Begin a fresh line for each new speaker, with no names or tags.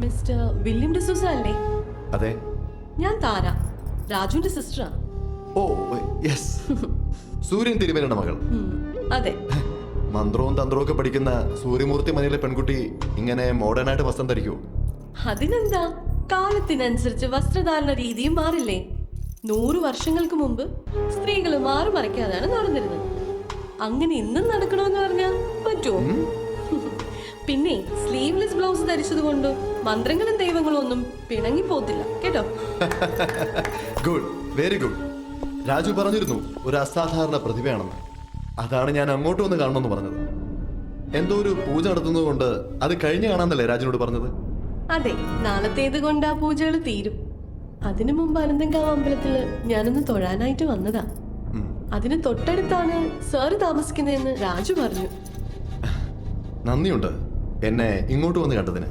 Mister William D'Souza അല്ലേ?
അതെ.
ഞാൻ താര, രാജുവിന്റെ സിസ്റ്ററാ.
ഓ യെസ്, സൂര്യൻ തിരുമേനയുടെ മകൾ.
അതെ.
മന്ത്രവും തന്ത്രവും ഒക്കെ പഠിക്കുന്ന സൂര്യമൂർത്തി മനയിലെ പെൺകുട്ടി ഇങ്ങനെ മോഡേൺ ആയിട്ട് വസ്ത്രം ധരിക്കൂ?
അതിനെന്താ, കാലത്തിനനുസരിച്ച് വസ്ത്രധാരണ രീതിയും മാറില്ലേ? 100 വർഷങ്ങൾക്ക് മുമ്പ് സ്ത്രീകൾ മാറി മറയ്ക്കാതാണ് നടന്നിരുന്നത്. അങ്ങനെ ഇന്നും നടക്കണമെന്ന് പറഞ്ഞാൽ പറ്റുമോ? പിന്നെ സ്ലീവ്ലെസ് ബ്ലൗസ് ധരിച്ചത് കൊണ്ട് മന്ത്രങ്ങളും ദൈവങ്ങളും ഒന്നും പിണങ്ങി പോത്തില്ല കേട്ടോ.
Good, very good. രാജു പറഞ്ഞിരുന്നു ഒരു അസാധാരണ പ്രതിഭയാണെന്ന്. അതാണ് ഞാൻ അങ്ങോട്ട് വന്ന് കാണണമെന്ന് പറഞ്ഞത്. എന്തോ ഒരു പൂജ നടത്തുന്നത് കൊണ്ട് അത് കഴിഞ്ഞ് കാണാന്നല്ലേ രാജുനോട് പറഞ്ഞത്?
അതെ, നാളത്തേത് കൊണ്ട് ആ പൂജകൾ തീരും. അതിനു മുമ്പ് അനന്തങ്കാവ് അമ്പലത്തില് ഞാനൊന്ന് തൊഴാനായിട്ട് വന്നതാ. അതിന് തൊട്ടടുത്താണ് സാറ് താമസിക്കുന്നതെന്ന് രാജു പറഞ്ഞു.
നന്ദിയുണ്ട് എന്നെ ഇങ്ങോട്ട് വന്ന് കണ്ടതിന്.